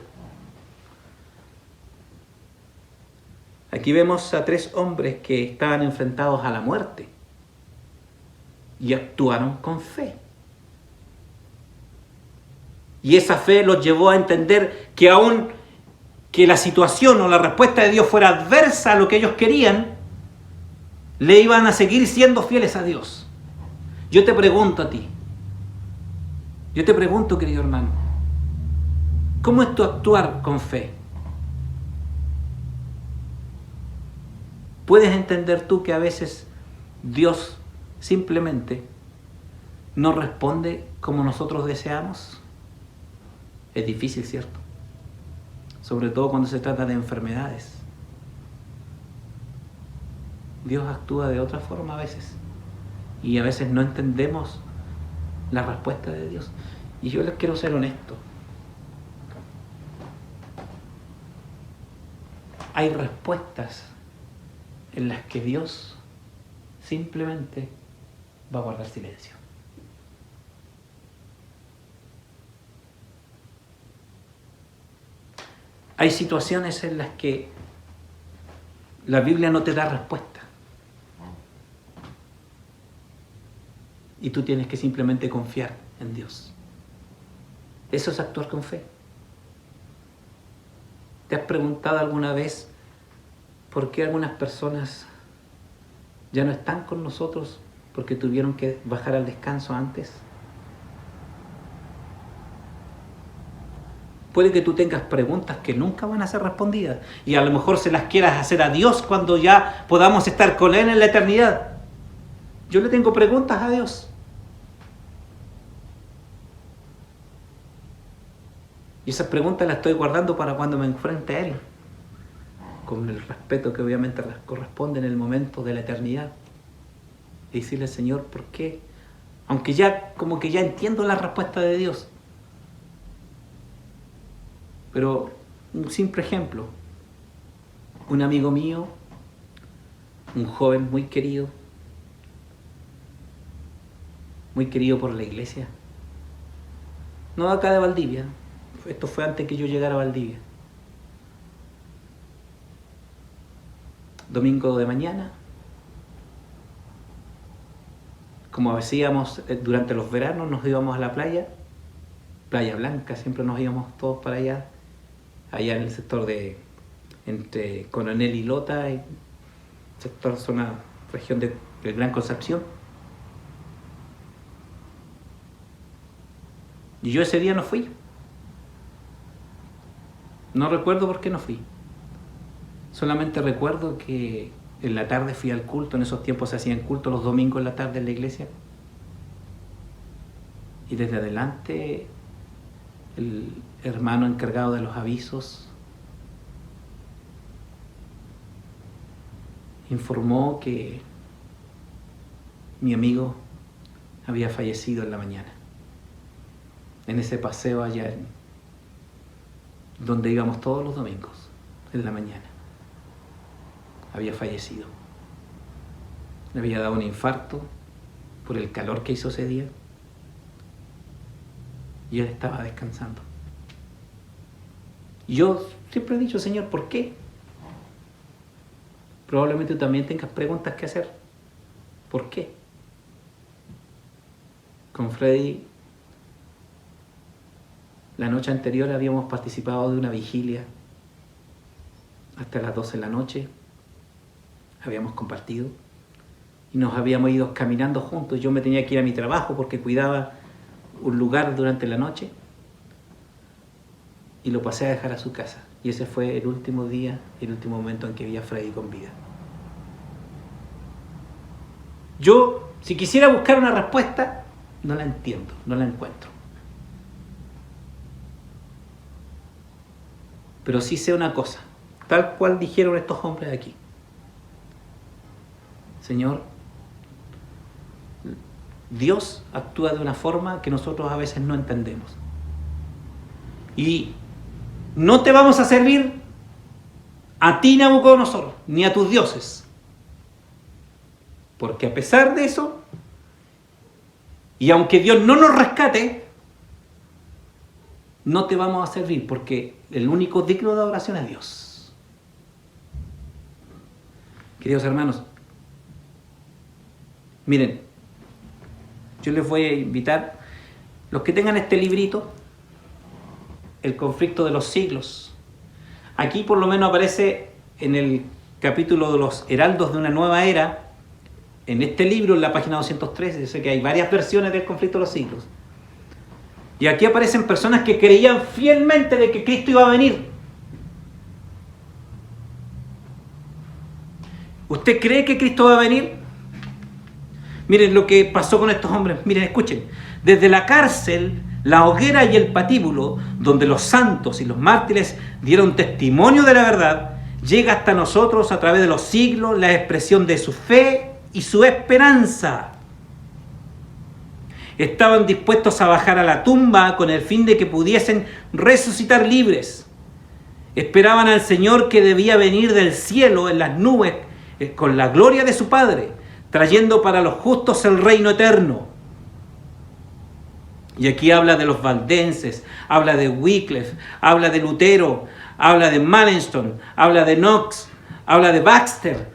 M: Aquí vemos a 3 hombres que estaban enfrentados a la muerte y actuaron con fe. Y esa fe los llevó a entender que aun que la situación o la respuesta de Dios fuera adversa a lo que ellos querían, le iban a seguir siendo fieles a Dios. Yo te pregunto a ti, yo te pregunto, querido hermano, ¿cómo es tu actuar con fe? ¿Puedes entender tú que a veces Dios simplemente no responde como nosotros deseamos? Es difícil, ¿cierto? Sobre todo cuando se trata de enfermedades. Dios actúa de otra forma a veces. Y a veces no entendemos la respuesta de Dios. Y yo les quiero ser honesto. Hay respuestas en las que Dios simplemente va a guardar silencio. Hay situaciones en las que la Biblia no te da respuesta. Y tú tienes que simplemente confiar en Dios. Eso es actuar con fe. ¿Te has preguntado alguna vez por qué algunas personas ya no están con nosotros porque tuvieron que bajar al descanso antes? Puede que tú tengas preguntas que nunca van a ser respondidas y a lo mejor se las quieras hacer a Dios cuando ya podamos estar con Él en la eternidad. Yo le tengo preguntas a Dios. Y esas preguntas las estoy guardando para cuando me enfrente a Él, con el respeto que obviamente les corresponde en el momento de la eternidad. Y decirle, Señor, ¿por qué? Aunque ya, como que ya entiendo la respuesta de Dios. Pero un simple ejemplo. Un amigo mío, un joven muy querido por la iglesia. No acá de Valdivia. Esto fue antes que yo llegara a Valdivia. Domingo de mañana, como hacíamos durante los veranos, nos íbamos a la playa, Playa Blanca, siempre nos íbamos todos para allá en el sector de entre Coronel y Lota, sector zona región del Gran Concepción. Y yo ese día no fui. No recuerdo por qué no fui. Solamente recuerdo que en la tarde fui al culto. En esos tiempos se hacían cultos los domingos en la tarde en la iglesia. Y desde adelante el hermano encargado de los avisos informó que mi amigo había fallecido en la mañana. En ese paseo allá donde íbamos todos los domingos, en la mañana. Había fallecido. Le había dado un infarto por el calor que hizo ese día. Y él estaba descansando. Y yo siempre he dicho, Señor, ¿por qué? Probablemente tú también tengas preguntas que hacer. ¿Por qué? Con Freddy, la noche anterior habíamos participado de una vigilia hasta las 12 de la noche. Habíamos compartido y nos habíamos ido caminando juntos. Yo me tenía que ir a mi trabajo porque cuidaba un lugar durante la noche y lo pasé a dejar a su casa. Y ese fue el último día, el último momento en que vi a Freddy con vida. Yo, si quisiera buscar una respuesta, no la entiendo, no la encuentro. Pero sí sé una cosa, tal cual dijeron estos hombres aquí. Señor, Dios actúa de una forma que nosotros a veces no entendemos. Y no te vamos a servir a ti, Nabucodonosor, ni a tus dioses. Porque a pesar de eso, y aunque Dios no nos rescate, no te vamos a servir, porque el único digno de adoración es Dios. Queridos hermanos, miren, yo les voy a invitar, los que tengan este librito, El conflicto de los siglos. Aquí por lo menos aparece en el capítulo de los heraldos de una nueva era, en este libro, en la página 213, yo sé que hay varias versiones del conflicto de los siglos. Y aquí aparecen personas que creían fielmente de que Cristo iba a venir. ¿Usted cree que Cristo va a venir? Miren lo que pasó con estos hombres. Miren, escuchen. Desde la cárcel, la hoguera y el patíbulo, donde los santos y los mártires dieron testimonio de la verdad, llega hasta nosotros a través de los siglos la expresión de su fe y su esperanza. Estaban dispuestos a bajar a la tumba con el fin de que pudiesen resucitar libres. Esperaban al Señor que debía venir del cielo en las nubes con la gloria de su Padre, trayendo para los justos el reino eterno. Y aquí habla de los valdenses, habla de Wycliffe, habla de Lutero, habla de Melanchthon, habla de Knox, habla de Baxter.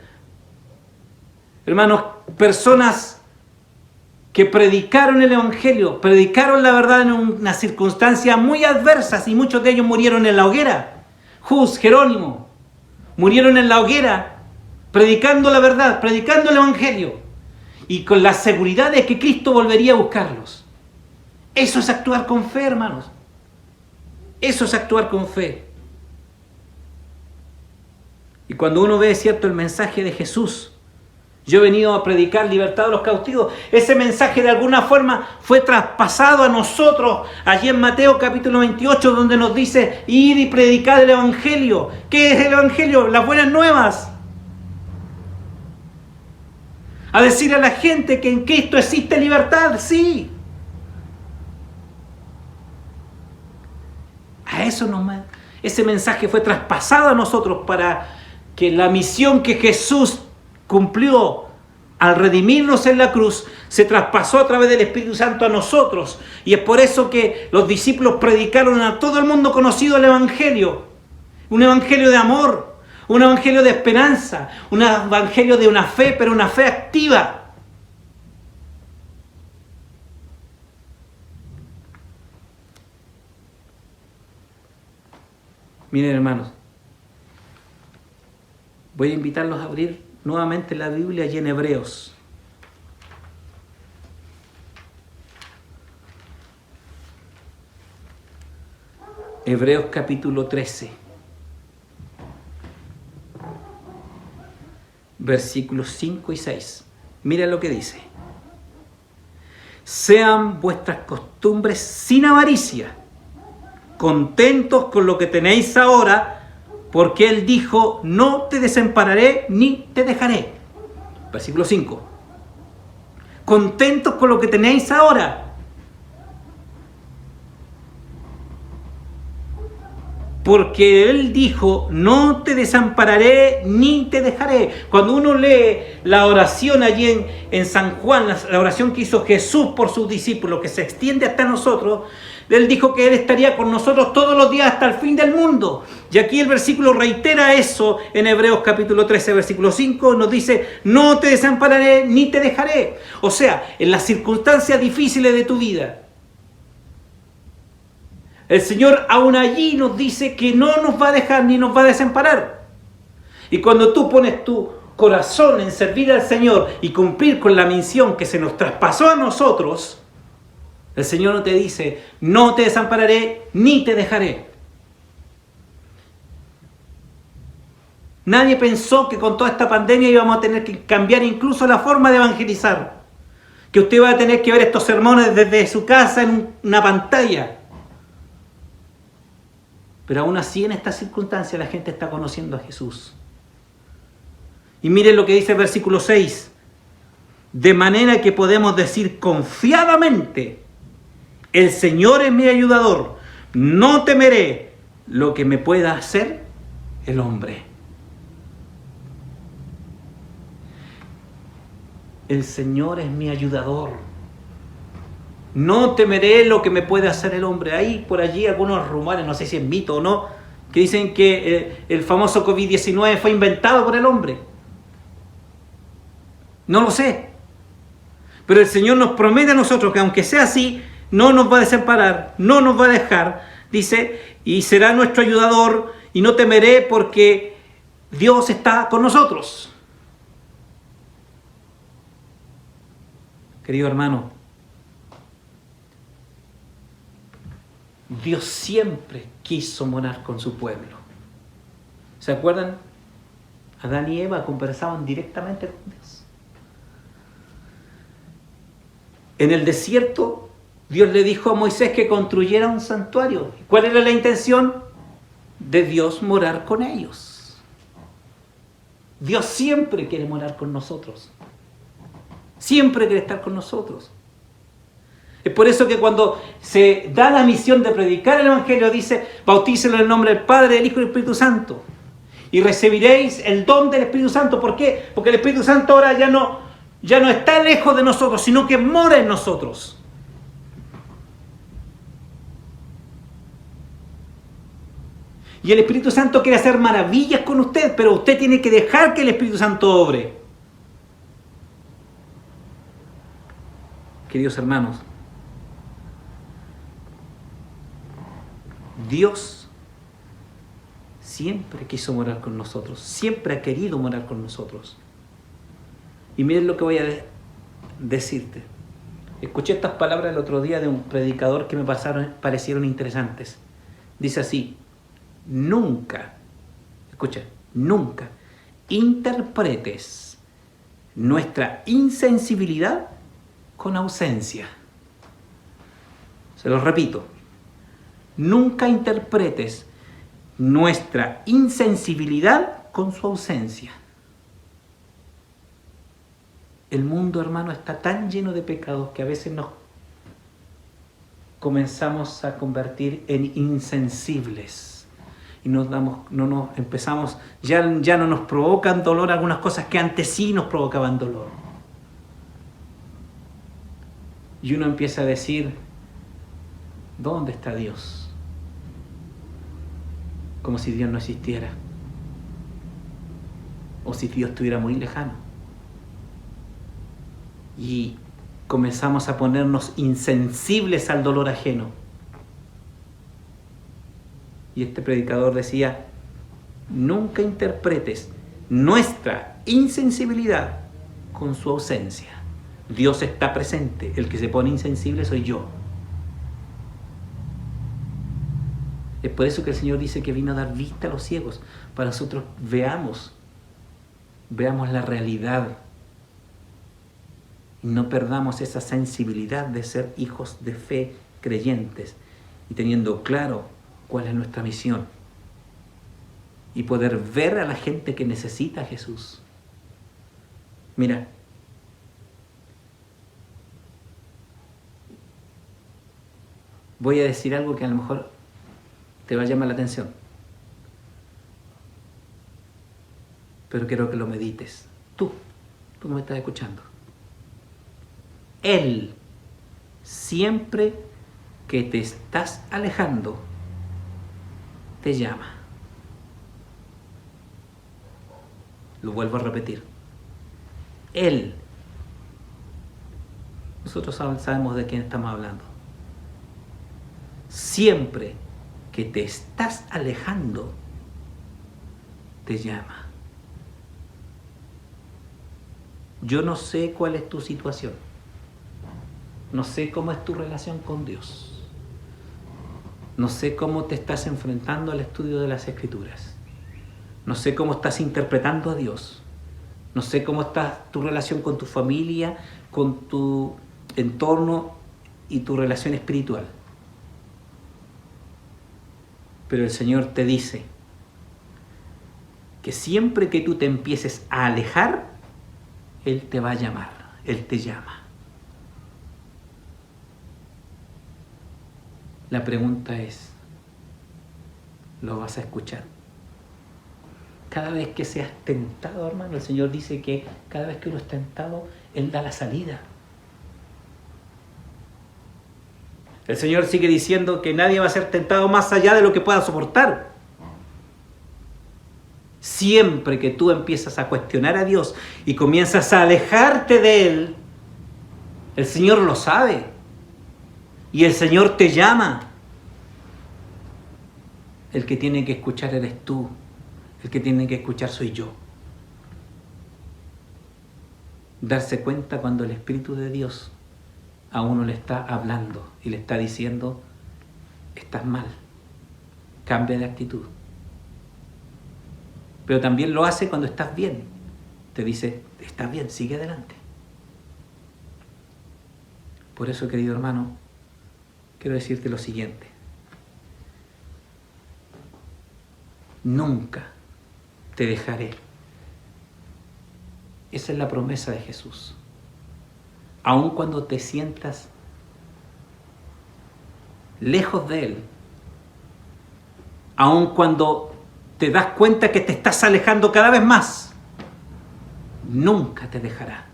M: Hermanos, personas que predicaron el Evangelio, predicaron la verdad en unas circunstancias muy adversas, y muchos de ellos murieron en la hoguera. Hus, Jerónimo, murieron en la hoguera, predicando la verdad, predicando el Evangelio, y con la seguridad de que Cristo volvería a buscarlos. Eso es actuar con fe, hermanos. Eso es actuar con fe. Y cuando uno ve, cierto, el mensaje de Jesús, yo he venido a predicar libertad a los cautivos, ese mensaje de alguna forma fue traspasado a nosotros allí en Mateo capítulo 28, donde nos dice: id y predicad el Evangelio. ¿Qué es el Evangelio? Las buenas nuevas. A decir a la gente que en Cristo existe libertad, sí. A eso ese mensaje fue traspasado a nosotros para que la misión que Jesús cumplió al redimirnos en la cruz se traspasó a través del Espíritu Santo a nosotros. Y es por eso que los discípulos predicaron a todo el mundo conocido el Evangelio. Un Evangelio de amor, un Evangelio de esperanza, un Evangelio de una fe, pero una fe activa. Miren, hermanos, voy a invitarlos a abrir nuevamente la Biblia allí en Hebreos. Hebreos capítulo 13. Versículos 5 y 6. Mira lo que dice. Sean vuestras costumbres sin avaricia, contentos con lo que tenéis ahora, porque Él dijo: no te desampararé ni te dejaré. Versículo 5. Contentos con lo que tenéis ahora. Porque Él dijo: no te desampararé ni te dejaré. Cuando uno lee la oración allí en San Juan, la oración que hizo Jesús por sus discípulos, que se extiende hasta nosotros, Él dijo que Él estaría con nosotros todos los días hasta el fin del mundo. Y aquí el versículo reitera eso en Hebreos capítulo 13, versículo 5, nos dice: no te desampararé ni te dejaré. O sea, en las circunstancias difíciles de tu vida, el Señor aún allí nos dice que no nos va a dejar ni nos va a desamparar. Y cuando tú pones tu corazón en servir al Señor y cumplir con la misión que se nos traspasó a nosotros, el Señor no te dice: no te desampararé ni te dejaré. Nadie pensó que con toda esta pandemia íbamos a tener que cambiar incluso la forma de evangelizar. Que usted va a tener que ver estos sermones desde su casa en una pantalla. Pero aún así, en estas circunstancias, la gente está conociendo a Jesús. Y miren lo que dice el versículo 6. De manera que podemos decir confiadamente, el Señor es mi ayudador, no temeré lo que me pueda hacer el hombre. El Señor es mi ayudador. No temeré lo que me puede hacer el hombre. Hay por allí algunos rumores, no sé si es mito o no, que dicen que el famoso COVID-19 fue inventado por el hombre. No lo sé. Pero el Señor nos promete a nosotros que aunque sea así, no nos va a desamparar, no nos va a dejar. Dice, y será nuestro ayudador, y no temeré porque Dios está con nosotros. Querido hermano, Dios siempre quiso morar con su pueblo. ¿Se acuerdan? Adán y Eva conversaban directamente con Dios. En el desierto, Dios le dijo a Moisés que construyera un santuario. ¿Cuál era la intención? De Dios morar con ellos. Dios siempre quiere morar con nosotros. Siempre quiere estar con nosotros. Es por eso que cuando se da la misión de predicar el Evangelio, dice, bautícenlo en el nombre del Padre, del Hijo y del Espíritu Santo. Y recibiréis el don del Espíritu Santo. ¿Por qué? Porque el Espíritu Santo ahora ya no está lejos de nosotros, sino que mora en nosotros. Y el Espíritu Santo quiere hacer maravillas con usted, pero usted tiene que dejar que el Espíritu Santo obre. Queridos hermanos, Dios siempre quiso morar con nosotros, siempre ha querido morar con nosotros. Y miren lo que voy a decirte. Escuché estas palabras el otro día de un predicador que me parecieron interesantes. Dice así, nunca interpretes nuestra insensibilidad con ausencia. Se lo repito, nunca interpretes nuestra insensibilidad con su ausencia. El mundo, hermano, está tan lleno de pecados que a veces nos comenzamos a convertir en insensibles y ya no nos provocan dolor algunas cosas que antes sí nos provocaban dolor. Y uno empieza a decir, ¿dónde está Dios? Como si Dios no existiera. O si Dios estuviera muy lejano. Y comenzamos a ponernos insensibles al dolor ajeno. Y este predicador decía, nunca interpretes nuestra insensibilidad con su ausencia. Dios está presente, el que se pone insensible soy yo. Es por eso que el Señor dice que vino a dar vista a los ciegos, para nosotros veamos la realidad y no perdamos esa sensibilidad de ser hijos de fe, creyentes, y teniendo claro cuál es nuestra misión y poder ver a la gente que necesita a Jesús. Mira, voy a decir algo que a lo mejor te va a llamar la atención, pero quiero que lo medites. Tú me estás escuchando. Él, siempre que te estás alejando, te llama. Lo vuelvo a repetir. Él. Nosotros sabemos de quién estamos hablando. Siempre que te estás alejando, te llama. Yo no sé cuál es tu situación. No sé cómo es tu relación con Dios. No sé cómo te estás enfrentando al estudio de las Escrituras. No sé cómo estás interpretando a Dios. No sé cómo está tu relación con tu familia, con tu entorno y tu relación espiritual. Pero el Señor te dice que siempre que tú te empieces a alejar, Él te va a llamar, Él te llama. La pregunta es, ¿lo vas a escuchar? Cada vez que seas tentado, hermano, el Señor dice que cada vez que uno es tentado, Él da la salida. El Señor sigue diciendo que nadie va a ser tentado más allá de lo que pueda soportar. Siempre que tú empiezas a cuestionar a Dios y comienzas a alejarte de Él, el Señor lo sabe. Y el Señor te llama. El que tiene que escuchar eres tú. El que tiene que escuchar soy yo. Darse cuenta cuando el Espíritu de Dios a uno le está hablando y le está diciendo, estás mal, cambia de actitud. Pero también lo hace cuando estás bien. Te dice, estás bien, sigue adelante. Por eso, querido hermano, quiero decirte lo siguiente. Nunca te dejaré. Esa es la promesa de Jesús. Aun cuando te sientas lejos de Él, aun cuando te das cuenta que te estás alejando cada vez más, nunca te dejará.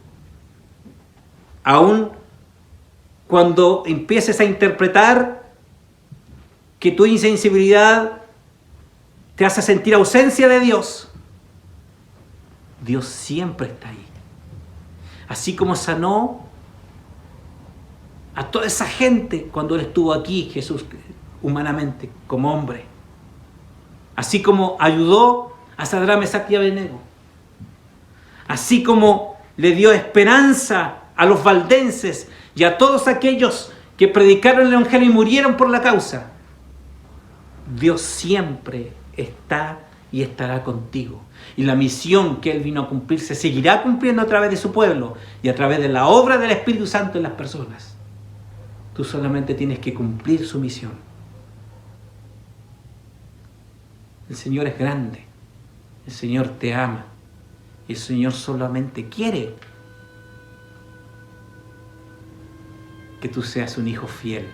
M: Aun cuando empieces a interpretar que tu insensibilidad te hace sentir ausencia de Dios, Dios siempre está ahí. Así como sanó a toda esa gente cuando Él estuvo aquí, Jesús, humanamente, como hombre. Así como ayudó a Sadrach, Mesach y Abednego. Así como le dio esperanza a los valdenses y a todos aquellos que predicaron el Evangelio y murieron por la causa. Dios siempre está y estará contigo. Y la misión que Él vino a cumplir se seguirá cumpliendo a través de su pueblo y a través de la obra del Espíritu Santo en las personas. Tú solamente tienes que cumplir su misión. El Señor es grande. El Señor te ama. Y el Señor solamente quiere que tú seas un hijo fiel.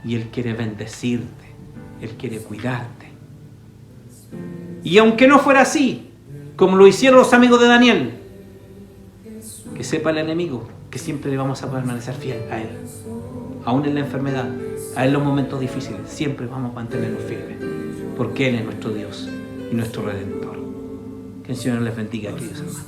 M: Y Él quiere bendecirte. Él quiere cuidarte. Y aunque no fuera así, como lo hicieron los amigos de Daniel, que sepa el enemigo que siempre le vamos a permanecer fiel a Él. Aún en la enfermedad, a Él en los momentos difíciles, siempre vamos a mantenernos firmes. Porque Él es nuestro Dios y nuestro Redentor. Que el Señor les bendiga, queridos hermanos.